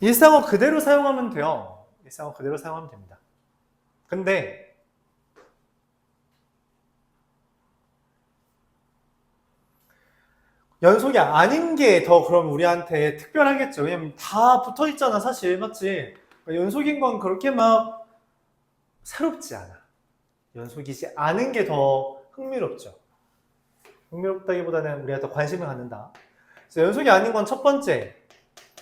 일상어 그대로 사용하면 돼요. 일상어 그대로 사용하면 됩니다. 근데 연속이 아닌 게 더 그럼 우리한테 특별하겠죠. 왜냐면 다 붙어 있잖아, 사실. 맞지? 연속인 건 그렇게 막 새롭지 않아. 연속이지 않은 게 더 흥미롭죠. 흥미롭다기보다는 우리가 더 관심을 갖는다. 그래서 연속이 아닌 건 첫 번째.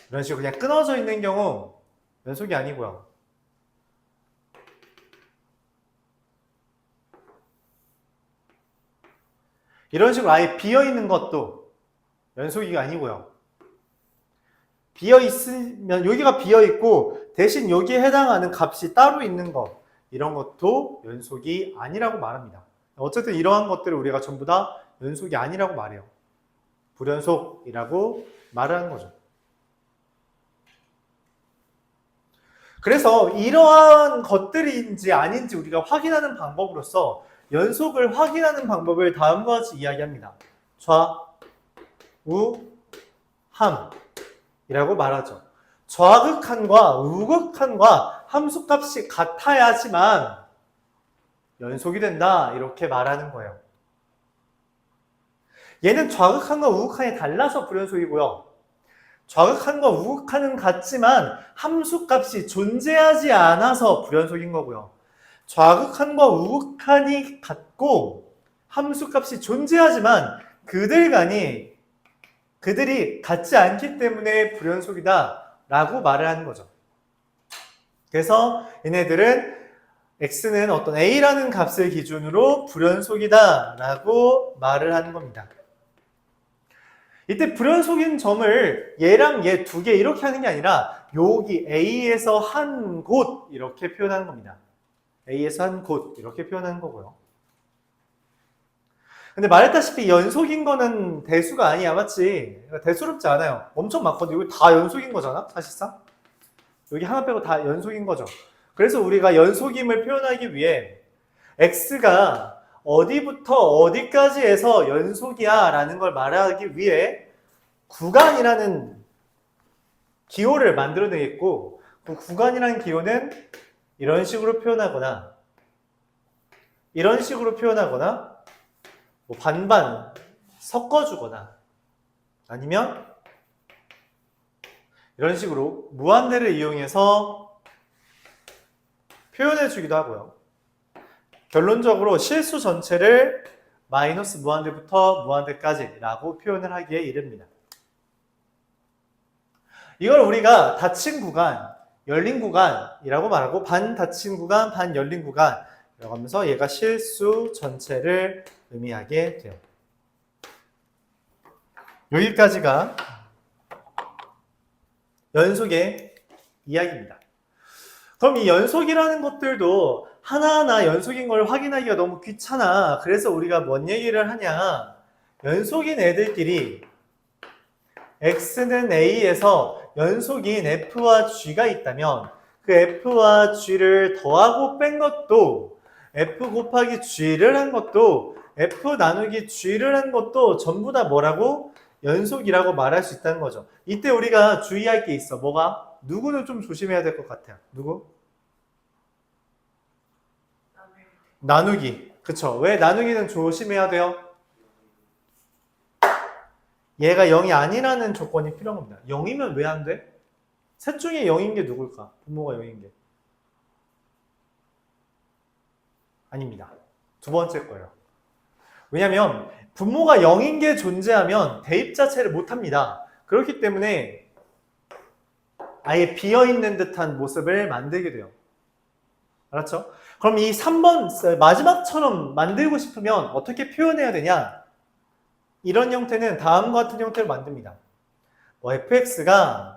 이런 식으로 그냥 끊어져 있는 경우 연속이 아니고요. 이런 식으로 아예 비어있는 것도 연속이가 아니고요. 비어있으면 여기가 비어있고 대신 여기에 해당하는 값이 따로 있는 것, 이런 것도 연속이 아니라고 말합니다. 어쨌든 이러한 것들을 우리가 전부 다 연속이 아니라고 말해요. 불연속이라고 말하는 거죠. 그래서 이러한 것들인지 아닌지 우리가 확인하는 방법으로서 연속을 확인하는 방법을 다음과 같이 이야기합니다. 좌, 우, 함이라고 말하죠. 좌극한과 우극한과 함수값이 같아야지만 연속이 된다, 이렇게 말하는 거예요. 얘는 좌극한과 우극한이 달라서 불연속이고요. 좌극한과 우극한은 같지만 함수값이 존재하지 않아서 불연속인 거고요. 좌극한과 우극한이 같고 함수값이 존재하지만 그들이 같지 않기 때문에 불연속이다 라고 말을 하는 거죠. 그래서 얘네들은 x는 어떤 a라는 값을 기준으로 불연속이다 라고 말을 하는 겁니다. 이때 불연속인 점을 얘랑 얘 두 개 이렇게 하는 게 아니라 여기 A에서 한 곳 이렇게 표현하는 겁니다. A에서 한 곳 이렇게 표현하는 거고요. 근데 말했다시피 연속인 거는 대수가 아니야, 맞지? 대수롭지 않아요. 엄청 많거든. 이거 다 연속인 거잖아, 사실상. 여기 하나 빼고 다 연속인 거죠. 그래서 우리가 연속임을 표현하기 위해 x가 어디부터 어디까지 해서 연속이야 라는 걸 말하기 위해 구간이라는 기호를 만들어내겠고, 그 구간이라는 기호는 이런 식으로 표현하거나 이런 식으로 표현하거나 뭐 반반 섞어주거나 아니면 이런 식으로 무한대를 이용해서 표현해주기도 하고요. 결론적으로 실수 전체를 마이너스 무한대부터 무한대까지 라고 표현을 하기에 이릅니다. 이걸 우리가 닫힌 구간, 열린 구간이라고 말하고 반 닫힌 구간, 반 열린 구간이라고 하면서 얘가 실수 전체를 의미하게 돼요. 여기까지가 연속의 이야기입니다. 그럼 이 연속이라는 것들도 하나하나 연속인 걸 확인하기가 너무 귀찮아. 그래서 우리가 뭔 얘기를 하냐. 연속인 애들끼리 x는 a에서 연속인 f와 g가 있다면 그 f와 g를 더하고 뺀 것도 f 곱하기 g를 한 것도 f 나누기 g를 한 것도 전부 다 뭐라고? 연속이라고 말할 수 있다는 거죠. 이때 우리가 주의할 게 있어. 뭐가? 누구는 좀 조심해야 될 것 같아요. 누구? 나누기. 그쵸? 왜 나누기는 조심해야 돼요? 얘가 0이 아니라는 조건이 필요한 겁니다. 0이면 왜 안 돼? 셋 중에 0인 게 누굴까? 분모가 0인 게. 아닙니다. 두 번째 거예요. 왜냐면 분모가 0인 게 존재하면 대입 자체를 못합니다. 그렇기 때문에 아예 비어있는 듯한 모습을 만들게 돼요. 알았죠? 그럼 이 3번 마지막처럼 만들고 싶으면 어떻게 표현해야 되냐? 이런 형태는 다음과 같은 형태를 만듭니다. fx가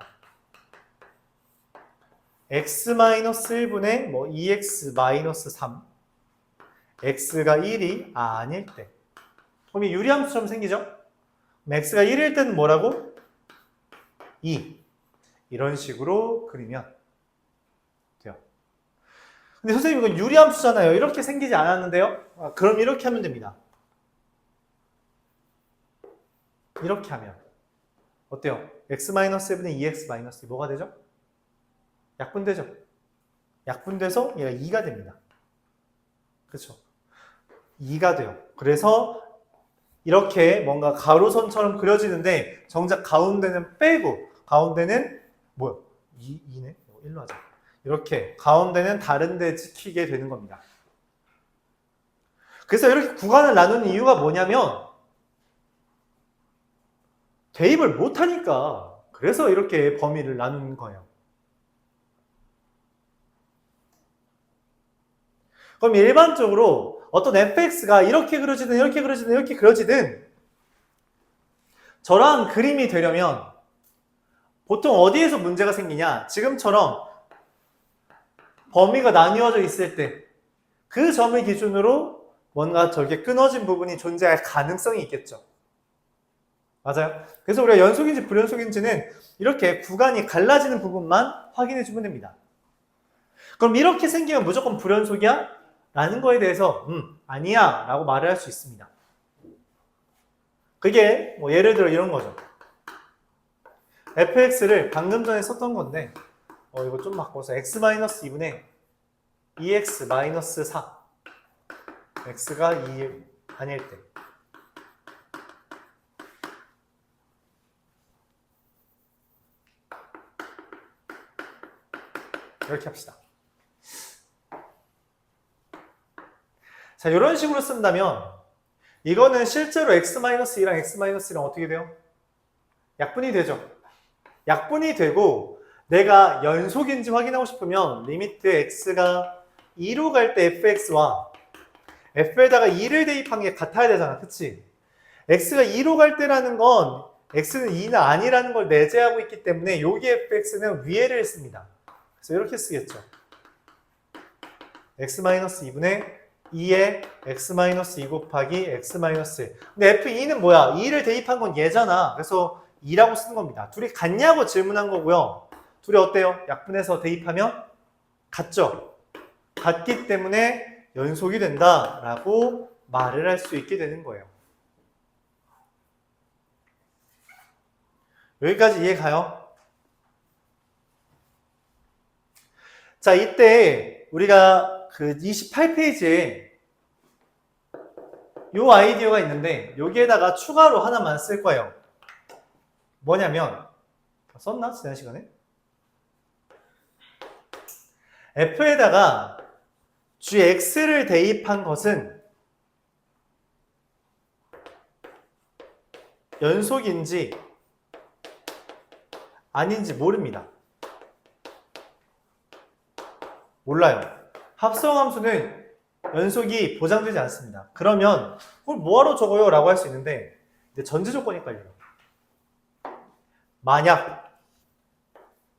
x-1분의 2x-3 x가 1이 아닐 때 그럼 이 유리함수처럼 생기죠? x가 1일 때는 뭐라고? 2 이런 식으로 그리면 돼요. 근데 선생님 이건 유리함수잖아요. 이렇게 생기지 않았는데요? 그럼 이렇게 하면 됩니다. 이렇게 하면 어때요? x-1분의 2x-2 뭐가 되죠? 약분되죠. 약분돼서 얘가 2가 됩니다. 그렇죠? 2가 돼요. 그래서 이렇게 뭔가 가로선처럼 그려지는데 정작 가운데는 빼고 가운데는 뭐야? 2네? 1로 하자. 이렇게 가운데는 다른 데 찍히게 되는 겁니다. 그래서 이렇게 구간을 나누는 이유가 뭐냐면 대입을 못하니까 그래서 이렇게 범위를 나누는 거예요. 그럼 일반적으로 어떤 fx가 이렇게 그려지든 이렇게 그려지든 이렇게 그려지든 저런 그림이 되려면 보통 어디에서 문제가 생기냐? 지금처럼 범위가 나뉘어져 있을 때 그 점을 기준으로 뭔가 저렇게 끊어진 부분이 존재할 가능성이 있겠죠. 맞아요. 그래서 우리가 연속인지 불연속인지는 이렇게 구간이 갈라지는 부분만 확인해 주면 됩니다. 그럼 이렇게 생기면 무조건 불연속이야? 라는 거에 대해서 아니야 라고 말을 할 수 있습니다. 그게 뭐 예를 들어 이런 거죠. fx를 방금 전에 썼던 건데 이거 좀 바꿔서 x-2분의 2x-4 x가 2 아닐 때 이렇게 합시다. 자, 이런 식으로 쓴다면 이거는 실제로 x-2랑 x-1랑 어떻게 돼요? 약분이 되죠. 약분이 되고 내가 연속인지 확인하고 싶으면 리미트 x가 2로 갈 때 fx와 f에다가 2를 대입한 게 같아야 되잖아. 그치? x가 2로 갈 때라는 건 x는 2는 아니라는 걸 내재하고 있기 때문에 여기 fx는 위에를 씁니다. 그래서 이렇게 쓰겠죠. x-2분의 2에 x-2 곱하기 x-1. 근데 f2는 뭐야? 2를 대입한 건 얘잖아. 그래서 2라고 쓰는 겁니다. 둘이 같냐고 질문한 거고요. 둘이 어때요? 약분해서 대입하면 같죠? 같기 때문에 연속이 된다라고 말을 할 수 있게 되는 거예요. 여기까지 이해 가요? 자, 이때 우리가 그 28페이지에 요 아이디어가 있는데 여기에다가 추가로 하나만 쓸 거예요. 뭐냐면 썼나? 지난 시간에? f에다가 gx를 대입한 것은 연속인지 아닌지 모릅니다. 몰라요. 합성함수는 연속이 보장되지 않습니다. 그러면 그걸 뭐하러 적어요? 라고 할 수 있는데 전제 조건이 깔려요. 만약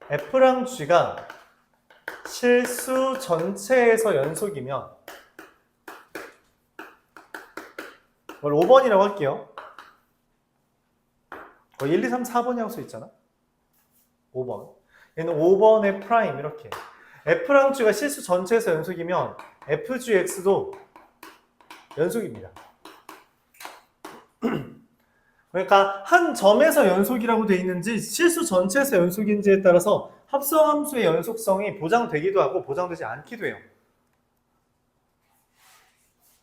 f랑 g가 실수 전체에서 연속이면 이걸 5번이라고 할게요. 1, 2, 3, 4번이라고 써 있잖아. 5번. 얘는 5번의 프라임 이렇게. f랑 g가 실수 전체에서 연속이면 fgx도 연속입니다. 그러니까 한 점에서 연속이라고 돼 있는지 실수 전체에서 연속인지에 따라서 합성함수의 연속성이 보장되기도 하고 보장되지 않기도 해요.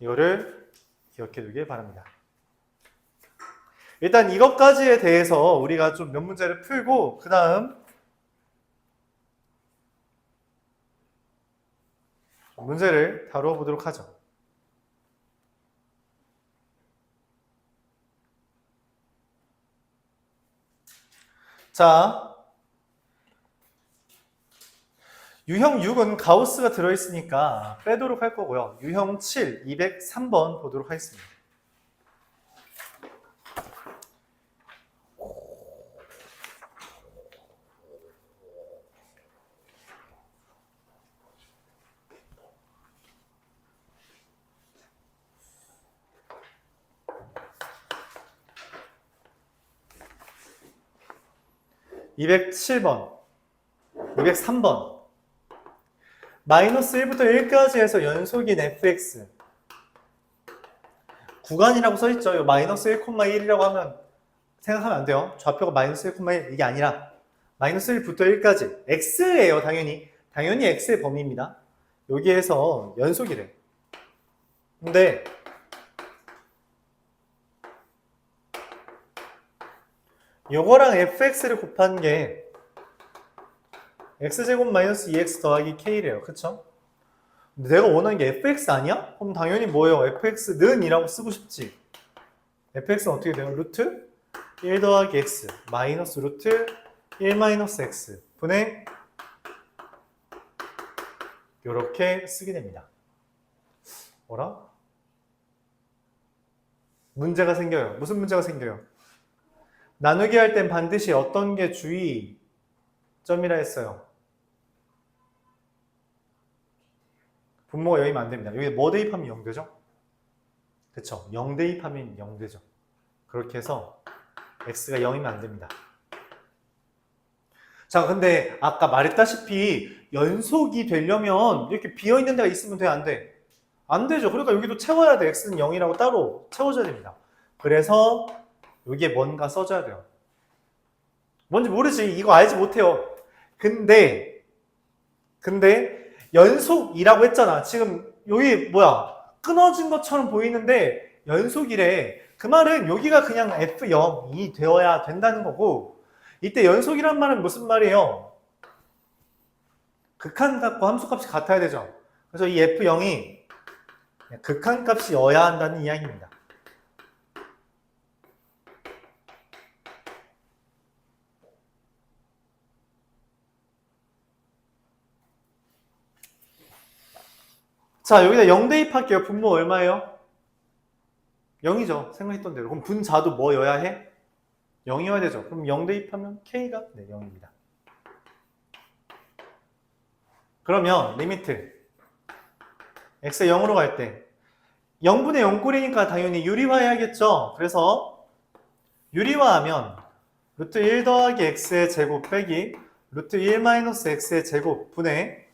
이거를 기억해 두길 바랍니다. 일단 이것까지에 대해서 우리가 좀 몇 문제를 풀고 그 다음 문제를 다루어 보도록 하죠. 자, 유형 6은 가우스가 들어있으니까 빼도록 할 거고요. 유형 7, 203번 보도록 하겠습니다. (207번) 203번 마이너스 1부터 1까지 해서 연속인 fx 구간이라고 써있죠. 마이너스 1,1이라고 하면 생각하면 안 돼요. 좌표가 마이너스 1,1 이게 아니라 마이너스 1부터 1까지. x예요, 당연히. 당연히 x의 범위입니다. 여기에서 연속이래. 근데 요거랑 fx를 곱한 게 x제곱 마이너스 2x 더하기 k래요. 그쵸? 근데 내가 원하는 게 fx 아니야? 그럼 당연히 뭐예요? fx는 이라고 쓰고 싶지. fx는 어떻게 돼요? 루트 1 더하기 x 마이너스 루트 1 마이너스 x 분의 요렇게 쓰게 됩니다. 뭐라? 문제가 생겨요. 무슨 문제가 생겨요? 나누기 할 땐 반드시 어떤 게 주의점이라 했어요? 분모가 0이면 안 됩니다. 여기 뭐 대입하면 0 되죠? 그쵸? 0 대입하면 0 되죠. 그렇게 해서 x가 0이면 안 됩니다. 자, 근데 아까 말했다시피 연속이 되려면 이렇게 비어있는 데가 있으면 돼, 안 돼? 안 되죠. 그러니까 여기도 채워야 돼. x는 0이라고 따로 채워줘야 됩니다. 그래서 여기에 뭔가 써줘야 돼요. 뭔지 모르지. 이거 알지 못해요. 근데 연속이라고 했잖아. 지금 여기 뭐야? 끊어진 것처럼 보이는데 연속이래. 그 말은 여기가 그냥 F0이 되어야 된다는 거고, 이때 연속이란 말은 무슨 말이에요? 극한값과 함수값이 같아야 되죠. 그래서 이 F0이 극한값이어야 한다는 이야기입니다. 자, 여기다 0 대입할게요. 분모 얼마예요? 0이죠. 생각했던 대로. 그럼 분자도 뭐여야 해? 0이어야 되죠. 그럼 0 대입하면 K가 0입니다. 그러면 리미트 X가 0으로 갈 때 0분의 0꼴이니까 당연히 유리화해야겠죠. 그래서 유리화하면 루트 1 더하기 X의 제곱 빼기 루트 1 마이너스 X의 제곱 분의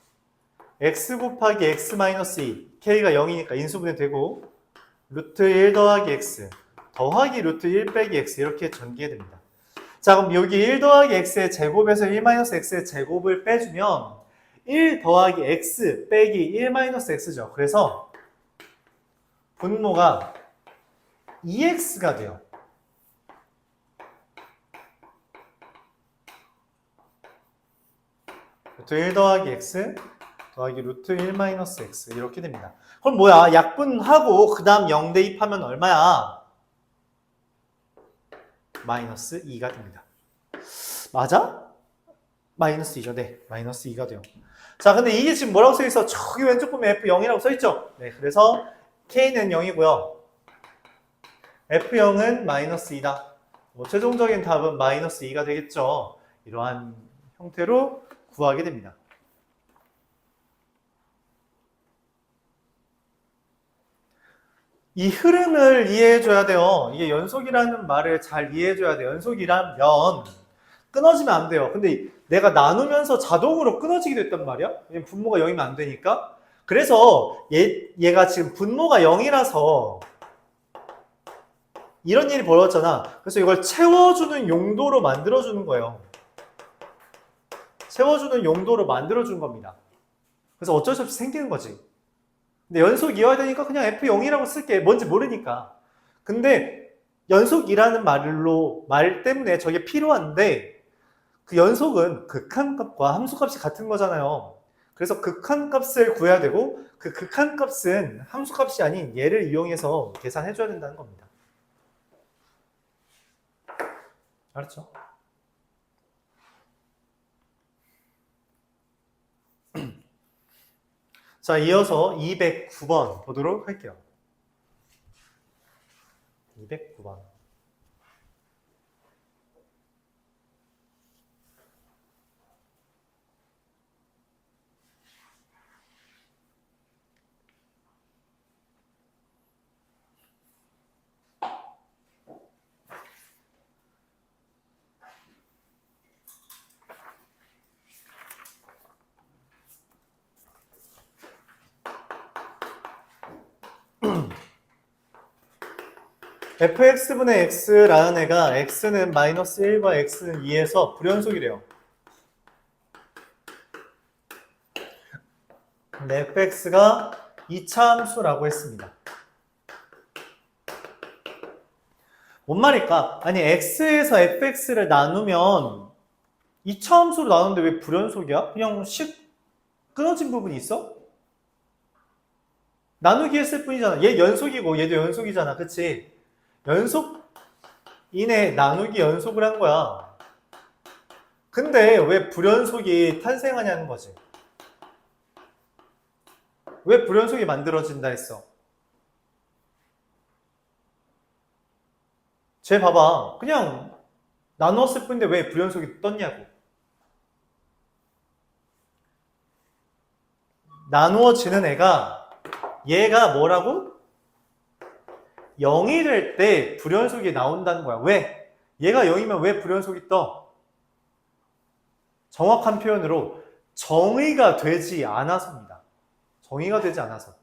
X 곱하기 X 마이너스 2 K가 0이니까 인수분해 되고 루트 1 더하기 X 더하기 루트 1 빼기 X 이렇게 전개해 됩니다. 자, 그럼 여기 1 더하기 X의 제곱에서 1 마이너스 X의 제곱을 빼주면 1 더하기 X 빼기 1 마이너스 X죠. 그래서 분모가 2X가 돼요. 루트 1 더하기 X 더하기 루트 1 마이너스 X 이렇게 됩니다. 그럼 뭐야? 약분하고 그 다음 0 대입하면 얼마야? 마이너스 2가 됩니다. 맞아? 마이너스 2죠. 네, 마이너스 2가 돼요. 자, 근데 이게 지금 뭐라고 써있어? 저기 왼쪽 보면 F0이라고 써있죠? 네, 그래서 K는 0이고요. F0은 마이너스 2다. 최종적인 답은 마이너스 2가 되겠죠. 이러한 형태로 구하게 됩니다. 이 흐름을 이해해줘야 돼요. 이게 연속이라는 말을 잘 이해해줘야 돼요. 연속이라면 끊어지면 안 돼요. 근데 내가 나누면서 자동으로 끊어지게 됐단 말이야. 분모가 0이면 안 되니까. 그래서 얘가 지금 분모가 0이라서 이런 일이 벌어졌잖아. 그래서 이걸 채워주는 용도로 만들어주는 거예요. 채워주는 용도로 만들어준 겁니다. 그래서 어쩔 수 없이 생기는 거지. 근데 연속이어야 되니까 그냥 F0이라고 쓸게. 뭔지 모르니까. 근데 연속이라는 말 때문에 저게 필요한데 그 연속은 극한값과 함수값이 같은 거잖아요. 그래서 극한값을 구해야 되고 그 극한값은 함수값이 아닌 얘를 이용해서 계산해줘야 된다는 겁니다. 알았죠? 자, 이어서 209번 보도록 할게요. 209번. fx분의 x라는 애가 x는 마이너스 1과 x는 2에서 불연속이래요. 근데 fx가 2차 함수라고 했습니다. 뭔 말일까? 아니 x에서 fx를 나누면 2차 함수로 나누는데 왜 불연속이야? 그냥 식 끊어진 부분이 있어? 나누기 했을 뿐이잖아. 얘 연속이고 얘도 연속이잖아. 그치? 연속 이내 나누기 연속을 한 거야. 근데 왜 불연속이 탄생하냐는 거지. 왜 불연속이 만들어진다 했어? 쟤 봐봐. 그냥 나누었을 뿐인데 왜 불연속이 떴냐고. 나누어지는 애가 얘가 뭐라고? 0이 될 때 불연속이 나온다는 거야. 왜? 얘가 0이면 왜 불연속이 떠? 정확한 표현으로 정의가 되지 않아서입니다. 정의가 되지 않아서.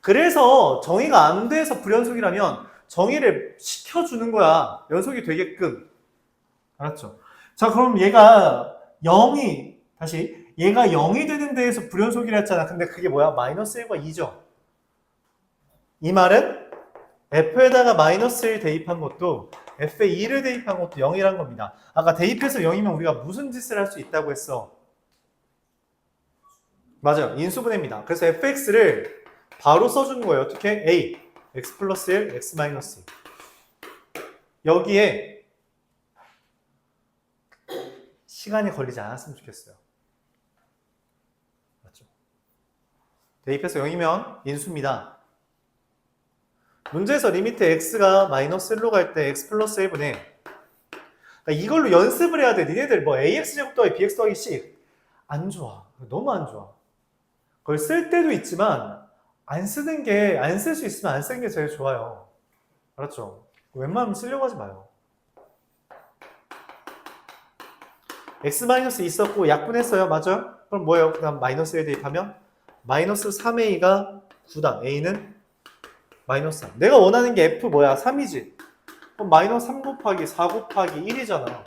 그래서 정의가 안 돼서 불연속이라면 정의를 시켜주는 거야. 연속이 되게끔. 알았죠? 자, 그럼 얘가 0이, 다시, 얘가 0이 되는 데에서 불연속이라 했잖아. 근데 그게 뭐야? 마이너스 1과 2죠. 이 말은 f에다가 마이너스 1 대입한 것도 f에 2를 대입한 것도 0이란 겁니다. 아까 대입해서 0이면 우리가 무슨 짓을 할 수 있다고 했어? 맞아요. 인수분해입니다. 그래서 fx를 바로 써주는 거예요. 어떻게? a, x 플러스 1, x 마이너스 1. 여기에 시간이 걸리지 않았으면 좋겠어요. 맞죠? 대입해서 0이면 인수입니다. 문제에서 리미트 x가 마이너스 1로 갈 때 x 플러스 1분의 그러니까 이걸로 연습을 해야 돼. 니네들 뭐 ax 제곱 더하기 bx 더하기 c 안 좋아. 너무 안 좋아. 그걸 쓸 때도 있지만 안 쓰는 게 안 쓸 수 있으면 안 쓰는 게 제일 좋아요. 알았죠? 웬만하면 쓰려고 하지 마요. x 마이너스 있었고 약분했어요. 맞아요? 그럼 뭐예요? 그다음 마이너스 1 대입하면 마이너스 3a가 9다. a는 마이너스 3. 내가 원하는 게 f 뭐야? 3이지. 그럼 마이너스 3 곱하기 4 곱하기 1이잖아.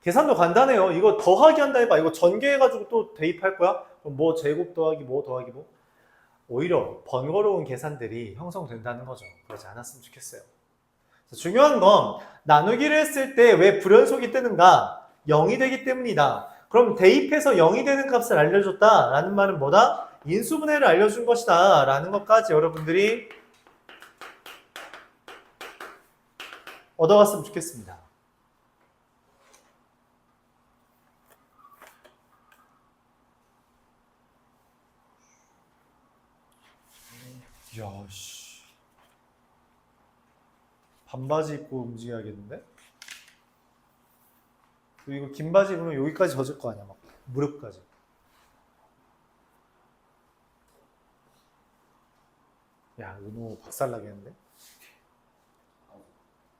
계산도 간단해요. 이거 더하기 한다 해봐. 이거 전개해가지고 또 대입할 거야? 그럼 뭐 제곱 더하기 뭐 더하기 뭐? 오히려 번거로운 계산들이 형성된다는 거죠. 그러지 않았으면 좋겠어요. 중요한 건 나누기를 했을 때 왜 불연속이 뜨는가? 0이 되기 때문이다. 그럼 대입해서 0이 되는 값을 알려줬다 라는 말은 뭐다? 인수분해를 알려준 것이다 라는 것까지 여러분들이 얻어갔으면 좋겠습니다. 야씨 반바지 입고 움직여야겠는데? 이거 긴 바지 입으면 여기까지 젖을 거 아니야 막 무릎까지. 야 은호 박살나겠는데?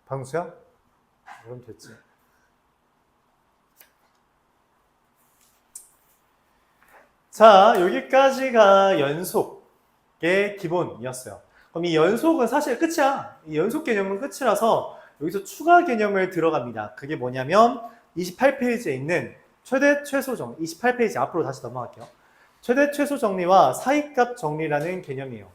방수야? 그럼 됐지. 자 여기까지가 연속의 기본이었어요. 그럼 이 연속은 사실 끝이야. 이 연속 개념은 끝이라서 여기서 추가 개념을 들어갑니다. 그게 뭐냐면 28페이지에 있는 최대 최소 정리, 28페이지 앞으로 다시 넘어갈게요. 최대 최소 정리와 사이값 정리라는 개념이에요.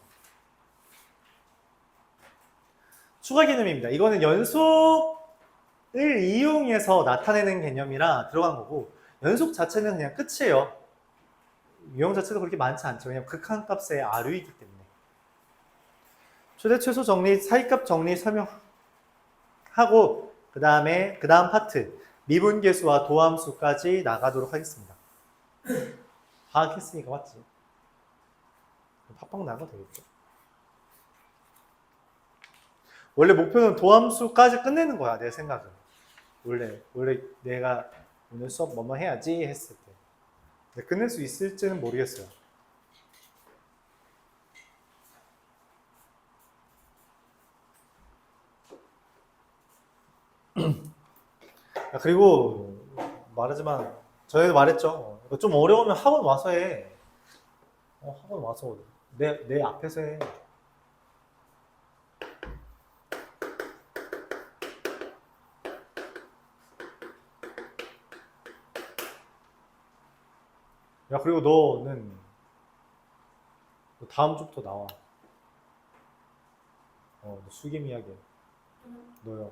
추가 개념입니다. 이거는 연속을 이용해서 나타내는 개념이라 들어간 거고 연속 자체는 그냥 끝이에요. 유형 자체도 그렇게 많지 않죠. 왜냐면 극한값의 아류이기 때문에. 최대 최소 정리, 사이값 정리 설명하고 그 다음 파트 미분계수와 도함수까지 나가도록 하겠습니다. 파악했으니까 맞지? 팍팍 나가도 되겠죠. 원래 목표는 도함수까지 끝내는 거야, 내 생각은. 원래 내가 오늘 수업 뭐뭐 해야지 했을 때. 근데 끝낼 수 있을지는 모르겠어요. 그리고 말하지만 저희도 말했죠. 좀 어려우면 학원 와서 해. 학원 와서 내 앞에서 해. 야, 그리고 너는 너 다음 주부터 나와. 너 수김 이야기. 너요.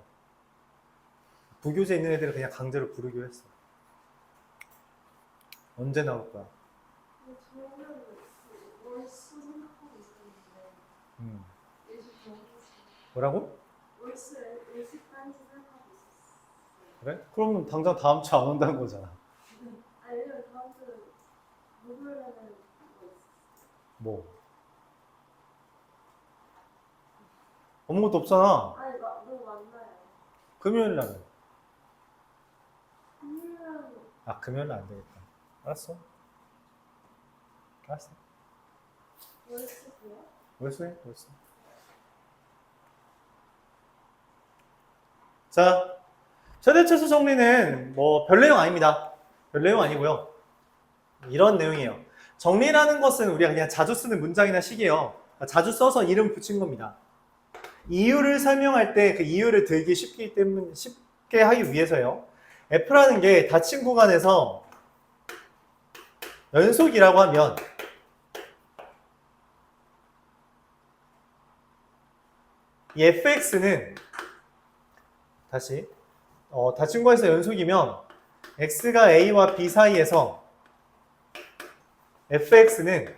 부교재 있는 애들은 그냥 강제로 부르기로 했어. 언제 나올 거야? 저는 월수 생각하고 있었는데 음. 일찍 정했어요. 뭐라고? 일찍까지 생각하고 있었어요. 그래? 그러면 당장 다음 주 안 온다는 거잖아. 아니 왜냐면 다음 주 목요일에는 뭐 있어요. 뭐? 아무것도 없잖아. 아니 너무 많나요? 금요일 날은. 금요일은 아, 금요일은 안 되겠다. 알았어. 알았어. 월수고요? 월수해? 월수. 자, 최대 최소 정리는 뭐 별 내용 아닙니다. 별 내용 아니고요. 이런 내용이에요. 정리라는 것은 우리가 그냥 자주 쓰는 문장이나 식이에요. 자주 써서 이름 붙인 겁니다. 이유를 설명할 때 그 이유를 들기 쉽게 하기 위해서요. F라는 게 닫힌 구간에서 연속이라고 하면 이 fx는 다시 닫힌 구간에서 연속이면 x가 a와 b 사이에서 fx는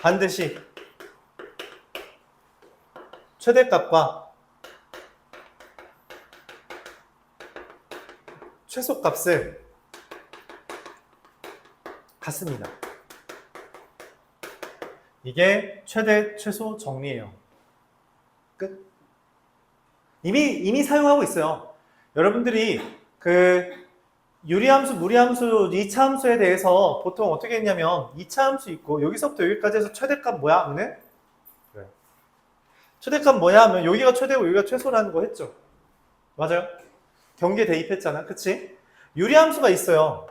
반드시 최대값과 최소값을 같습니다. 이게 최대 최소 정리예요. 끝. 이미 사용하고 있어요. 여러분들이 그 유리함수, 무리함수, 2차 함수에 대해서 보통 어떻게 했냐면 2차 함수 있고 여기서부터 여기까지 해서 최대값 뭐야? 하면 그래. 최대값 뭐야? 하면 여기가 최대고 여기가 최소라는 거 했죠. 맞아요? 경계 대입했잖아. 그치? 유리함수가 있어요.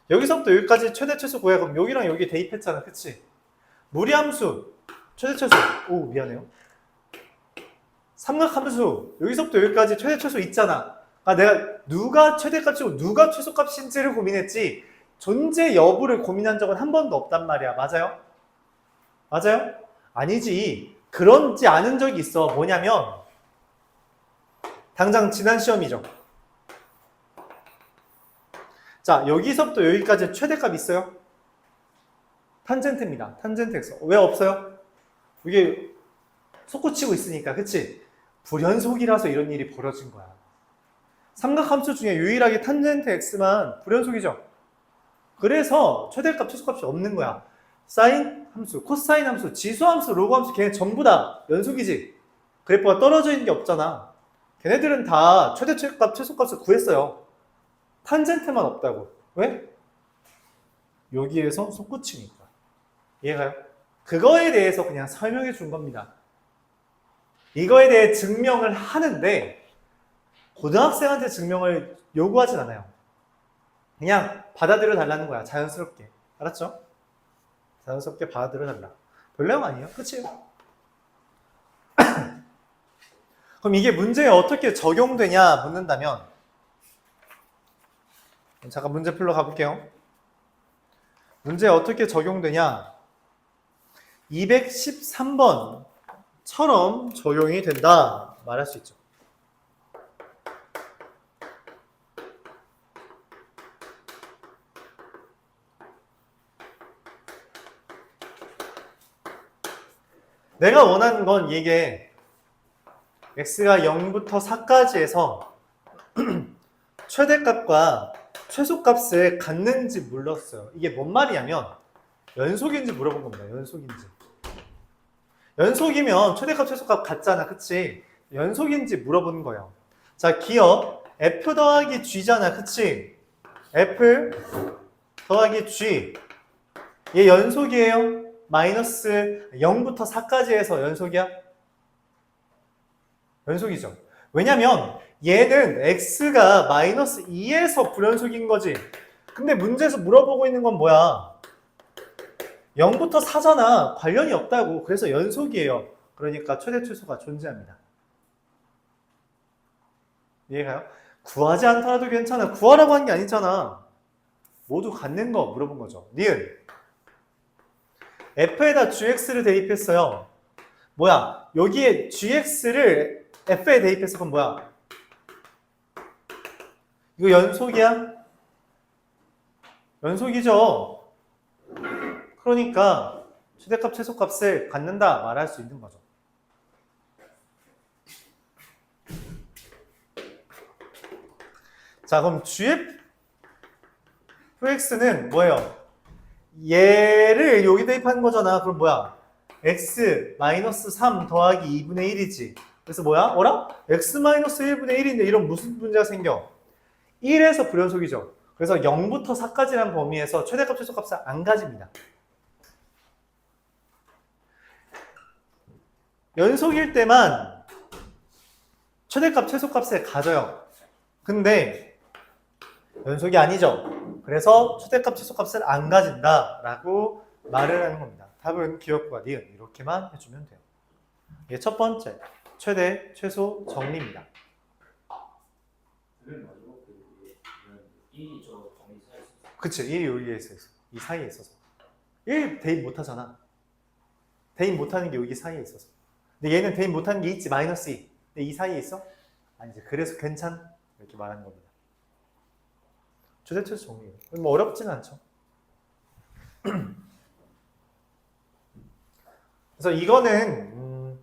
여기서부터 여기까지 최대 최소 구해. 그럼 여기랑 여기 대입했잖아. 그치? 무리함수, 최대 최소. 오, 미안해요. 삼각함수, 여기서부터 여기까지 최대 최소 있잖아. 아, 내가 누가 최대값이고 누가 최소값인지를 고민했지 존재 여부를 고민한 적은 한 번도 없단 말이야. 맞아요? 맞아요? 아니지. 그런지 않은 적이 있어. 뭐냐면 당장 지난 시험이죠. 자, 여기서부터 여기까지 최대값 있어요? 탄젠트입니다. 탄젠트 x. 왜 없어요? 이게 솟구치고 있으니까. 그치? 불연속이라서 이런 일이 벌어진 거야. 삼각함수 중에 유일하게 탄젠트 x만 불연속이죠. 그래서 최대값, 최소값이 없는 거야. 사인 함수, 코사인 함수, 지수 함수, 로그 함수 걔네 전부 다 연속이지. 그래프가 떨어져 있는 게 없잖아. 걔네들은 다 최대 최소값, 최소값을 구했어요. 탄젠트만 없다고. 왜? 여기에서 솟구치니까. 이해가요? 그거에 대해서 그냥 설명해 준 겁니다. 이거에 대해 증명을 하는데 고등학생한테 증명을 요구하진 않아요. 그냥 받아들여 달라는 거야. 자연스럽게. 알았죠? 자연스럽게 받아들여 달라. 별 내용 아니에요. 끝이에요. 그럼 이게 문제에 어떻게 적용되냐 묻는다면 잠깐 문제 풀러 가볼게요. 문제에 어떻게 적용되냐 213번처럼 적용이 된다 말할 수 있죠. 내가 원하는 건 이게 x가 0부터 4까지 해서 최대값과 최소값을 갖는지 물었어요. 이게 뭔 말이냐면 연속인지 물어본 겁니다. 연속인지. 연속이면 최대값, 최소값 같잖아. 그치? 연속인지 물어보는 거예요. 자, 기억 f 더하기 g잖아. 그치? f 더하기 g 얘 연속이에요? 마이너스 0부터 4까지 해서 연속이야? 연속이죠. 왜냐면 얘는 x가 마이너스 2에서 불연속인 거지. 근데 문제에서 물어보고 있는 건 뭐야? 0부터 4잖아. 관련이 없다고. 그래서 연속이에요. 그러니까 최대 최소가 존재합니다. 이해가요? 구하지 않더라도 괜찮아. 구하라고 한 게 아니잖아. 모두 갖는 거 물어본 거죠. 니은. f에다 gx를 대입했어요. 뭐야? 여기에 gx를 f에 대입해서 그럼 뭐야? 이거 연속이야? 연속이죠. 그러니까 최대값 최소값을 갖는다 말할 수 있는 거죠. 자, 그럼 gfx는 뭐예요? 얘를 여기 대입하는 거잖아. 그럼 뭐야? x 3 더하기 2분의 1이지. 그래서 뭐야? 어라? x 1분의 1인데 이런 무슨 문제가 생겨? 1에서 불연속이죠. 그래서 0부터 4까지라는 범위에서 최대값 최소값을 안 가집니다. 연속일 때만 최대값 최소값을 가져요. 근데 연속이 아니죠. 그래서 최대값 최소값을 안 가진다라고 말을 하는 겁니다. 답은 기억과 니은 이렇게만 해주면 돼요. 이게 첫 번째 최대 최소 정리입니다. 그치, 1이 여기에 있어. 이 사이에 있어서 1 대입 못하잖아. 대입 못하는 게 여기 사이에 있어서. 근데 얘는 대입 못하는 게 있지, 마이너스 2. 근데 이 사이에 있어? 아니지, 그래서 괜찮? 이렇게 말하는 겁니다. 최대 최소 정리예요. 뭐 어렵진 않죠. 그래서 이거는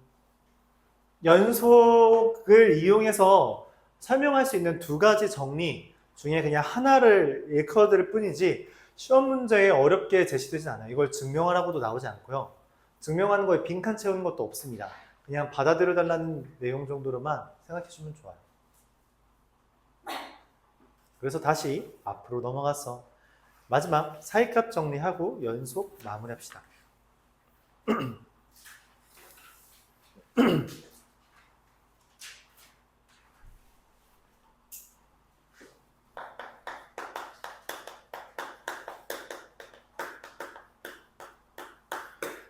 연속을 이용해서 설명할 수 있는 두 가지 정리 중에 그냥 하나를 일컬어드릴 뿐이지 시험 문제에 어렵게 제시되진 않아요. 이걸 증명하라고도 나오지 않고요. 증명하는 거에 빈칸 채우는 것도 없습니다. 그냥 받아들여달라는 내용 정도로만 생각해주면 좋아요. 그래서 다시 앞으로 넘어가서 마지막 사이값 정리하고 연속 마무리합시다.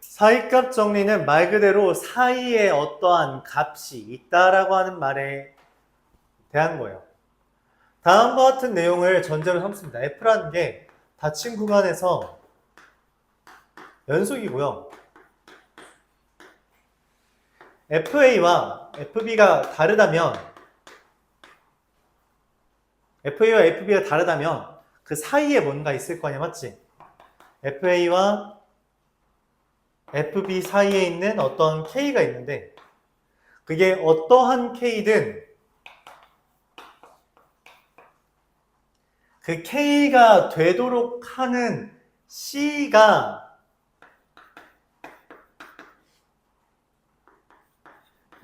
사이값 정리는 말 그대로 사이에 어떠한 값이 있다라고 하는 말에 대한 거예요. 다음과 같은 내용을 전제로 삼습니다. F라는 게 닫힌 구간에서 연속이고요. FA와 FB가 다르다면 FA와 FB가 다르다면 그 사이에 뭔가 있을 거 아니야, 맞지? FA와 FB 사이에 있는 어떤 K가 있는데 그게 어떠한 K든 그 K가 되도록 하는 C가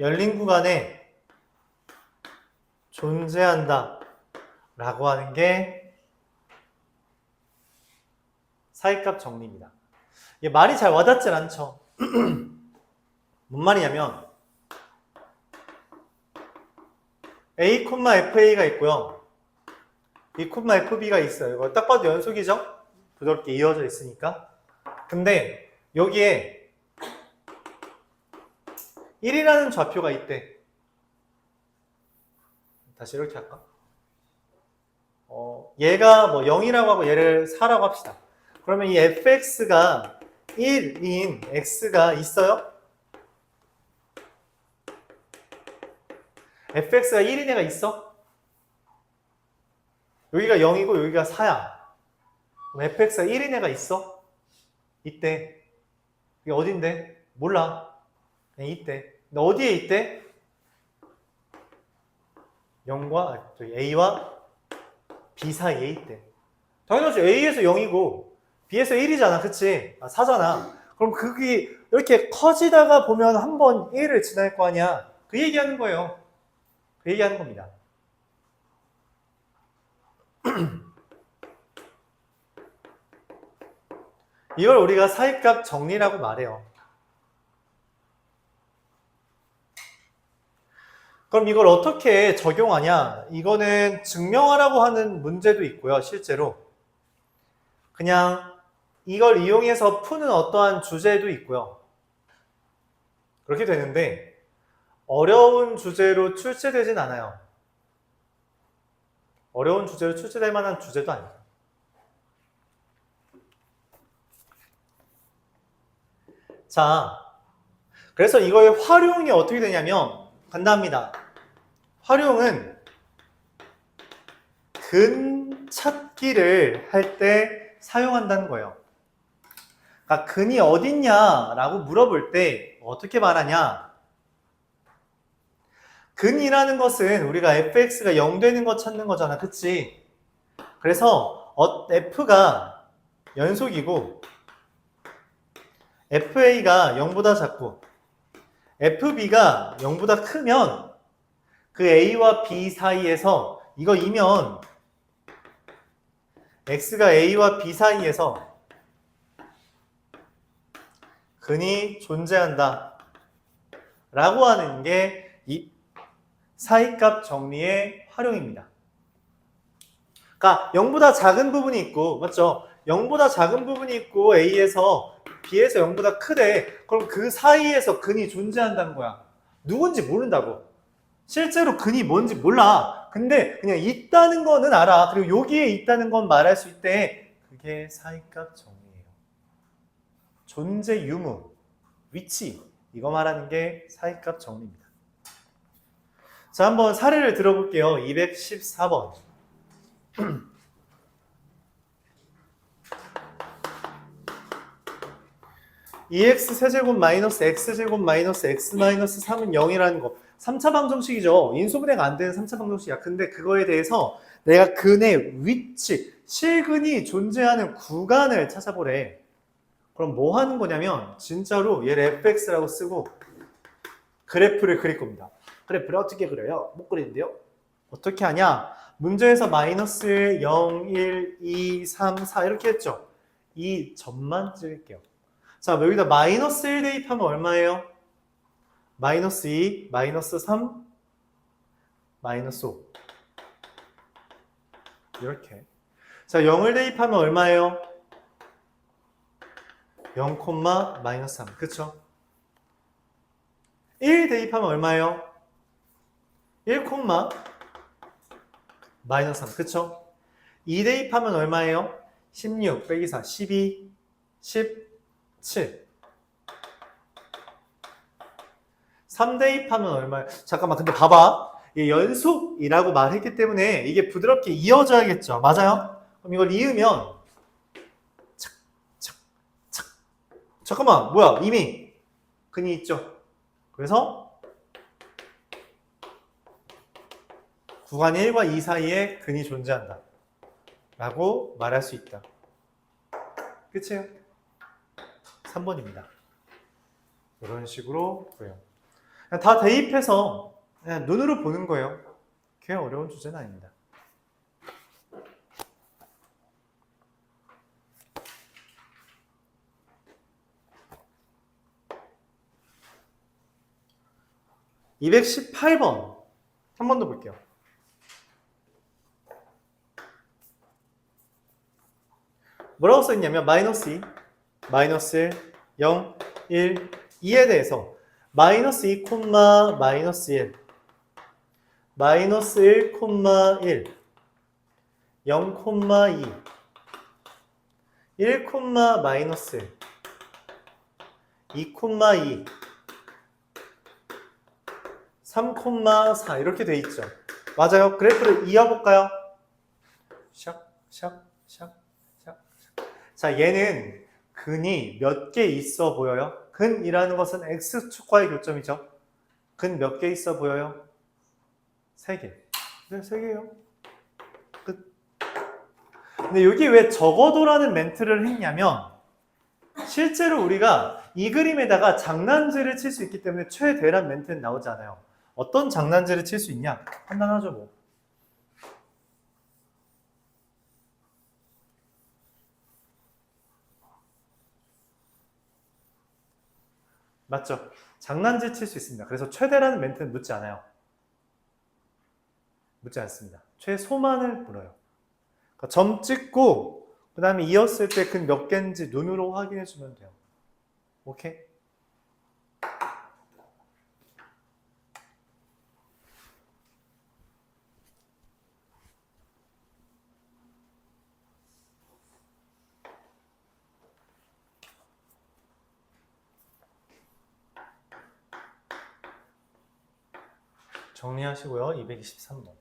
열린 구간에 존재한다 라고 하는 게 사이값 정리입니다. 이게 말이 잘 와닿질 않죠. 뭔 말이냐면 A, FA가 있고요. B, FB가 있어요. 이거 딱 봐도 연속이죠? 부드럽게 이어져 있으니까. 근데 여기에 1이라는 좌표가 있대. 다시 이렇게 할까? 얘가 뭐 0이라고 하고 얘를 4라고 합시다. 그러면 이 fx가 1인 x가 있어요? fx가 1인 애가 있어? 여기가 0이고 여기가 4야. 그럼 fx가 1인 애가 있어? 있대. 이게 어딘데? 몰라. 그냥 있대. 근데 어디에 있대? 0과 A와 B 사이에 있대. 당연하지. A에서 0이고 B에서 1이잖아. 그치? 4잖아. 그럼 그게 이렇게 커지다가 보면 한 번 1을 지날 거 아니야. 그 얘기하는 거예요. 그 얘기하는 겁니다. 이걸 우리가 사이값 정리라고 말해요. 그럼 이걸 어떻게 적용하냐? 이거는 증명하라고 하는 문제도 있고요, 실제로. 그냥 이걸 이용해서 푸는 어떠한 주제도 있고요. 그렇게 되는데 어려운 주제로 출제되진 않아요. 어려운 주제로 출제될 만한 주제도 아니에요. 자, 그래서 이거의 활용이 어떻게 되냐면 간단합니다. 활용은 근 찾기를 할 때 사용한다는 거예요. 그러니까 근이 어딨냐라고 물어볼 때 어떻게 말하냐? 근이라는 것은 우리가 fx가 0 되는 거 찾는 거잖아. 그치? 그래서 f가 연속이고 fa가 0보다 작고 fb가 0보다 크면 그 a와 b 사이에서 이거 이면 x가 a와 b 사이에서 근이 존재한다 라고 하는 게 이 사이값 정리의 활용입니다. 그러니까 0보다 작은 부분이 있고, 맞죠? 0보다 작은 부분이 있고 A에서 B에서 0보다 크대. 그럼 그 사이에서 근이 존재한다는 거야. 누군지 모른다고. 실제로 근이 뭔지 몰라. 근데 그냥 있다는 거는 알아. 그리고 여기에 있다는 건 말할 수 있대. 그게 사이값 정리예요. 존재 유무, 위치, 이거 말하는 게 사이값 정리입니다. 자, 한번 사례를 들어볼게요. 214번. EX 세제곱 마이너스 X제곱 마이너스 X 마이너스 3은 0이라는 거. 3차 방정식이죠. 인수분해가 안 되는 3차 방정식이야. 근데 그거에 대해서 내가 근의 위치, 실근이 존재하는 구간을 찾아보래. 그럼 뭐 하는 거냐면 진짜로 얘를 fx라고 쓰고 그래프를 그릴 겁니다. 그래프를 어떻게 그려요? 못 그리는데요? 어떻게 하냐? 문제에서 마이너스 1, 0, 1, 2, 3, 4 이렇게 했죠? 이 점만 찍을게요. 자, 여기다 마이너스 1 대입하면 얼마예요? 마이너스 2, 마이너스 3, 마이너스 5 이렇게. 자, 0을 대입하면 얼마예요? 0, 마이너스 3 그쵸? 1 대입하면 얼마예요? 1, 마이너스 3 그쵸? 2 대입하면 얼마예요? 16 빼기 4 12 17 3 대입하면 얼마예요? 잠깐만 근데 봐봐 이게 연속이라고 말했기 때문에 이게 부드럽게 이어져야겠죠 맞아요? 그럼 이걸 이으면 착, 착, 착. 잠깐만 뭐야 이미 근이 있죠 그래서 구간 1과 2 사이에 근이 존재한다 라고 말할 수 있다 끝이에요 3번입니다 이런 식으로 보여요 그냥 다 대입해서 그냥 눈으로 보는 거예요 그게 어려운 주제는 아닙니다 218번 한 번 더 볼게요 뭐라고 써있냐면 마이너스 2, 마이너스 1, 0, 1, 2에 대해서 마이너스 2, 마이너스 1 마이너스 1, 1 0, 2 1, 마이너스 1 2, 2 3, 4 이렇게 돼 있죠 맞아요? 그래프를 이어볼까요? 샥, 샥, 샥, 샥. 자, 얘는 근이 몇 개 있어 보여요? 근이라는 것은 x축과의 교점이죠. 근 몇 개 있어 보여요? 3개. 네, 3개예요. 끝. 근데 여기 왜 적어도라는 멘트를 했냐면 실제로 우리가 이 그림에다가 장난질을 칠 수 있기 때문에 최대란 멘트는 나오지 않아요. 어떤 장난질을 칠 수 있냐? 판단하죠 뭐. 맞죠? 장난질 칠 수 있습니다. 그래서 최대라는 멘트는 묻지 않아요. 묻지 않습니다. 최소만을 물어요. 그러니까 점 찍고 그 다음에 이었을 때 근 몇 개인지 눈으로 확인해 주면 돼요. 오케이? 정리하시고요. 223번.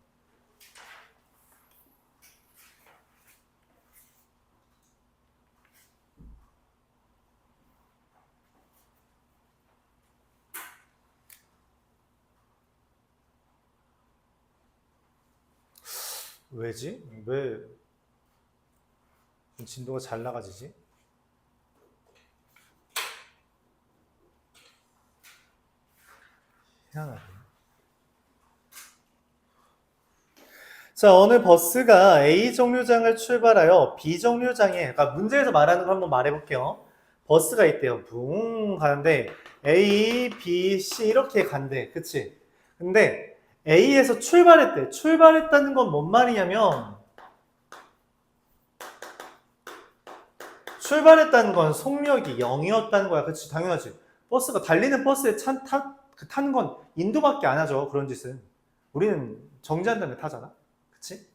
왜지? 왜 진도가 잘 나가지지? 희한하네. 자, 어느 버스가 A 정류장을 출발하여 B 정류장에, 그러니까 문제에서 말하는 걸 한번 말해볼게요. 버스가 있대요. 붕 가는데 A, B, C 이렇게 간대. 그치? 근데 A에서 출발했대. 출발했다는 건 뭔 말이냐면 출발했다는 건 속력이 0이었다는 거야. 그치? 당연하지. 버스가 달리는 버스에 타는 건 인도밖에 안 하죠. 그런 짓은. 우리는 정지한 다음에 타잖아. 그치?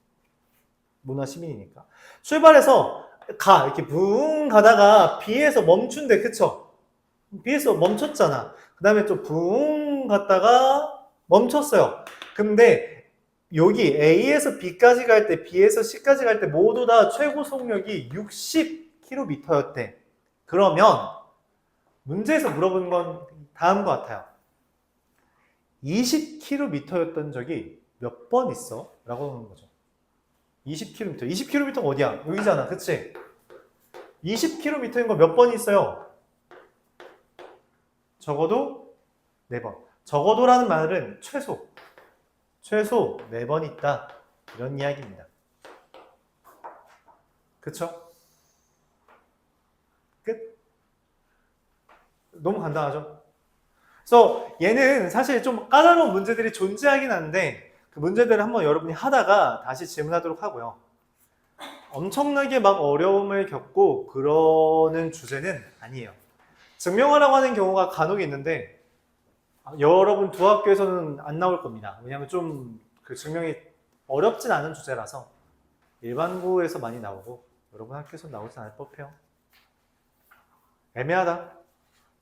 문화 시민이니까. 출발해서 이렇게 붕 가다가 B에서 멈춘대. 그쵸? B에서 멈췄잖아. 그 다음에 좀 붕 갔다가 멈췄어요. 근데 여기 A에서 B까지 갈 때, B에서 C까지 갈 때 모두 다 최고 속력이 60km였대. 그러면 문제에서 물어본 건 다음과 같아요. 20km였던 적이 몇 번 있어? 라고 하는 거죠. 20km. 20km가 어디야? 여기잖아. 그치? 20km인 거 몇 번 있어요? 적어도 4번. 적어도라는 말은 최소 4번 있다. 이런 이야기입니다. 그쵸? 끝? 너무 간단하죠? 그래서 얘는 사실 좀 까다로운 문제들이 존재하긴 한데 그 문제들을 한번 여러분이 하다가 다시 질문하도록 하고요. 엄청나게 막 어려움을 겪고 그러는 주제는 아니에요. 증명하라고 하는 경우가 간혹 있는데 여러분 두 학교에서는 안 나올 겁니다. 왜냐하면 좀 그 증명이 어렵진 않은 주제라서 일반고에서 많이 나오고 여러분 학교에서 나오진 않을 법해요. 애매하다.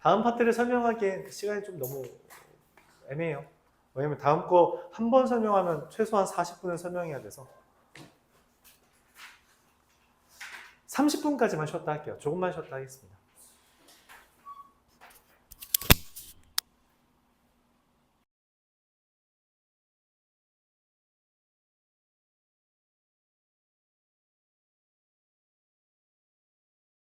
다음 파트를 설명하기엔 시간이 좀 너무 애매해요. 왜냐면 다음 거 한 번 설명하면 최소한 40분을 설명해야 돼서 30분까지만 쉬었다 할게요. 조금만 쉬었다 하겠습니다.